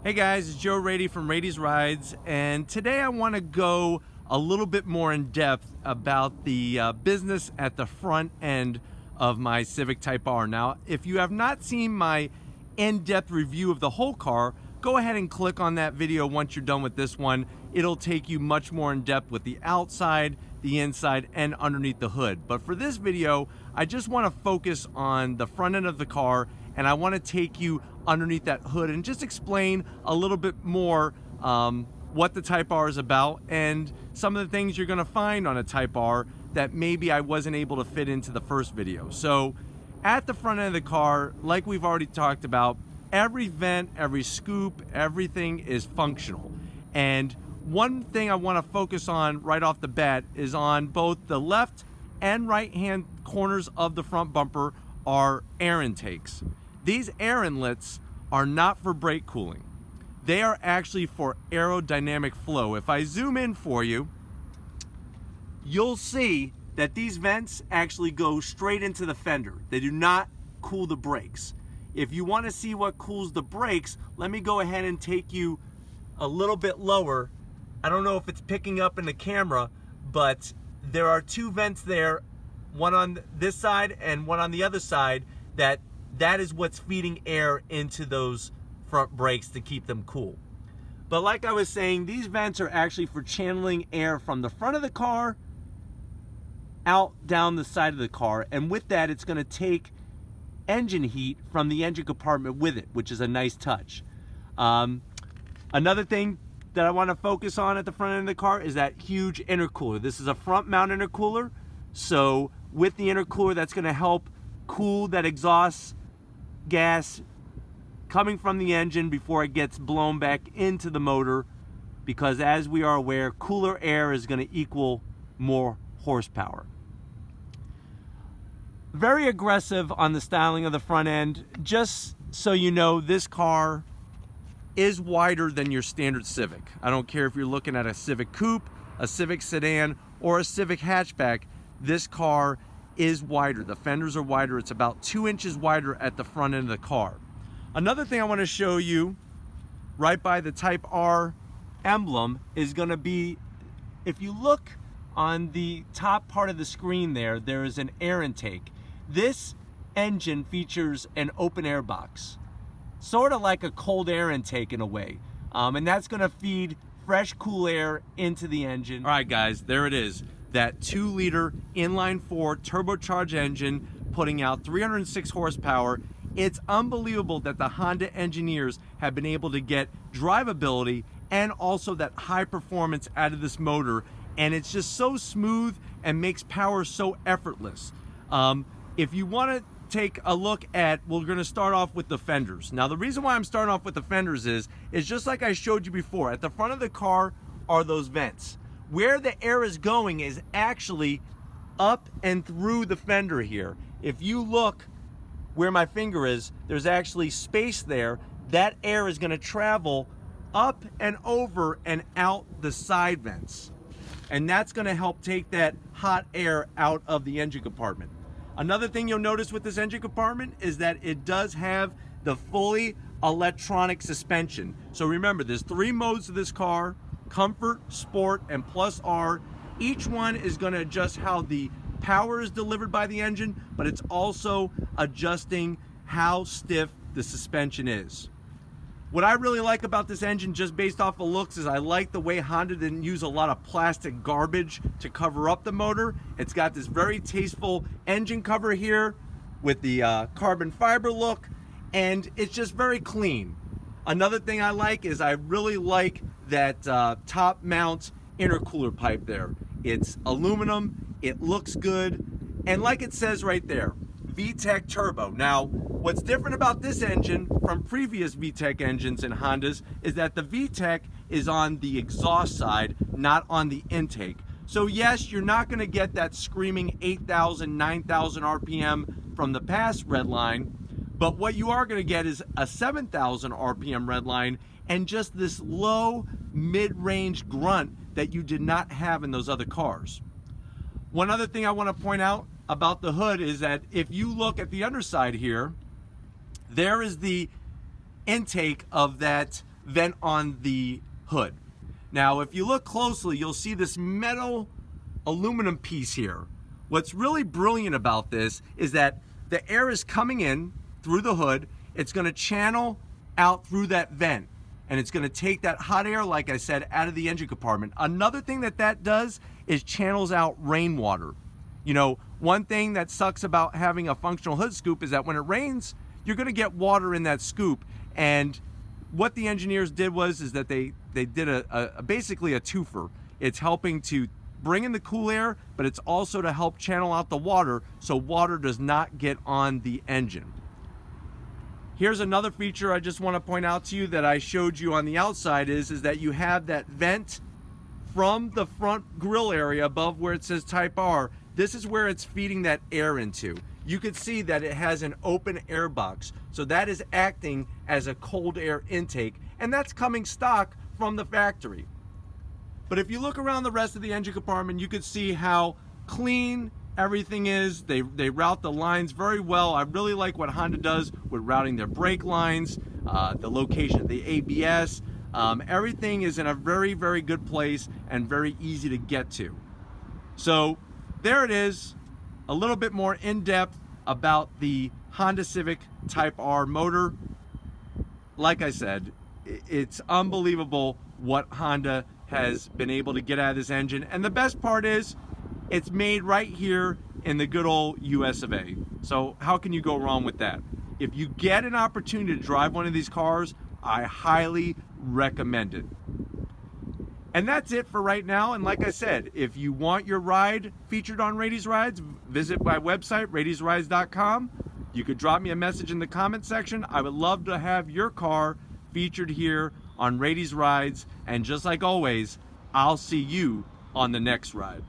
Hey guys, it's Joe Raiti from Raiti's Rides, and today I want to go a little bit more in depth about the business at the front end of my Civic Type R. Now, if you have not seen my in-depth review of the whole car, go ahead and click on that video once you're done with this one. It'll take you much more in depth with the outside, the inside, and underneath the hood. But for this video, I just want to focus on the front end of the car, and I want to take you underneath that hood and just explain a little bit more what the Type R is about and some of the things you're going to find on a Type R that maybe I wasn't able to fit into the first video. So at the front end of the car, like we've already talked about, every vent, every scoop, everything is functional. And one thing I want to focus on right off the bat is on both the left and right hand corners of the front bumper are air intakes. These air inlets are not for brake cooling. They are actually for aerodynamic flow. If I zoom in for you, you'll see that these vents actually go straight into the fender. They do not cool the brakes. If you want to see what cools the brakes, let me go ahead and take you a little bit lower. I don't know if it's picking up in the camera, but there are two vents there, one on this side and one on the other side, that is what's feeding air into those front brakes to keep them cool. But like I was saying, these vents are actually for channeling air from the front of the car out down the side of the car, and with that it's going to take engine heat from the engine compartment with it, which is a nice touch. Another thing that I want to focus on at the front end of the car is that huge intercooler. This is a front mount intercooler, so with the intercooler that's going to help cool that exhaust gas coming from the engine before it gets blown back into the motor, because as we are aware, cooler air is going to equal more horsepower. Very aggressive on the styling of the front end. Just so you know, this car is wider than your standard Civic. I don't care if you're looking at a Civic Coupe, a Civic Sedan, or a Civic Hatchback, this car is wider. The fenders are wider. It's about 2 inches wider at the front end of the car. Another thing I want to show you right by the Type R emblem is going to be, if you look on the top part of the screen there is an air intake. This engine features an open air box, sort of like a cold air intake in a way, and that's going to feed fresh, cool air into the engine. All right, guys, there it is. That 2-liter inline 4 turbocharged engine putting out 306 horsepower. It's unbelievable that the Honda engineers have been able to get drivability and also that high performance out of this motor, and it's just so smooth and makes power so effortless. If you want to take a look at, we're going to start off with the fenders. Now, the reason why I'm starting off with the fenders is just like I showed you before. At the front of the car are those vents. Where the air is going is actually up and through the fender here. If you look where my finger is, there's actually space there. That air is going to travel up and over and out the side vents. And that's going to help take that hot air out of the engine compartment. Another thing you'll notice with this engine compartment is that it does have the fully electronic suspension. So remember, there's 3 modes of this car: Comfort, Sport, and Plus R. Each one is going to adjust how the power is delivered by the engine, but it's also adjusting how stiff the suspension is. What I really like about this engine, just based off of looks, is I like the way Honda didn't use a lot of plastic garbage to cover up the motor. It's got this very tasteful engine cover here with the carbon fiber look, and it's just very clean. Another thing I like is I really like that top mount intercooler pipe there. It's aluminum, it looks good, and like it says right there, VTEC turbo. Now, what's different about this engine from previous VTEC engines in Hondas is that the VTEC is on the exhaust side, not on the intake. So yes, you're not going to get that screaming 8,000, 9,000 RPM from the past Redline, but what you are going to get is a 7,000 RPM Redline and just this low mid-range grunt that you did not have in those other cars. One other thing I want to point out about the hood is that if you look at the underside here, there is the intake of that vent on the hood. Now, if you look closely, you'll see this metal aluminum piece here. What's really brilliant about this is that the air is coming in through the hood. It's going to channel out through that vent, and it's going to take that hot air, like I said, out of the engine compartment. Another thing that does is channels out rainwater. You know, one thing that sucks about having a functional hood scoop is that when it rains, you're going to get water in that scoop. And what the engineers did is that they did basically a twofer. It's helping to bring in the cool air, but it's also to help channel out the water so water does not get on the engine. Here's another feature I just want to point out to you that I showed you on the outside is that you have that vent from the front grill area above where it says Type R. This is where it's feeding that air into. You can see that it has an open air box. So that is acting as a cold air intake, and that's coming stock from the factory. But if you look around the rest of the engine compartment, you can see how clean everything is. They route the lines very well. I really like what Honda does with routing their brake lines, the location of the ABS. Everything is in a very, very good place and very easy to get to. So there it is, a little bit more in-depth about the Honda Civic Type R motor. Like I said, it's unbelievable what Honda has been able to get out of this engine. And the best part is it's made right here in the good old US of A. So how can you go wrong with that? If you get an opportunity to drive one of these cars, I highly recommend it. And that's it for right now. And like I said, if you want your ride featured on Raiti's Rides, visit my website, raitisrides.com. You could drop me a message in the comment section. I would love to have your car featured here on Raiti's Rides. And just like always, I'll see you on the next ride.